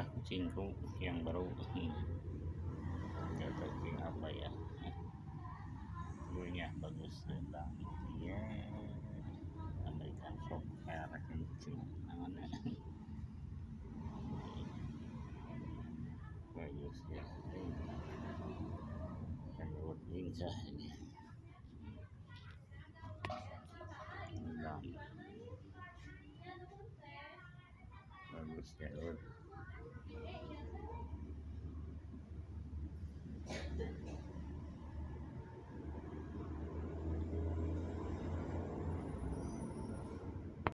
ya kucingku yang baru cocok apa ya, dulunya bagus tentang ya American Shop merah kencing namanya bagus ya menurut lincah ini bagus ya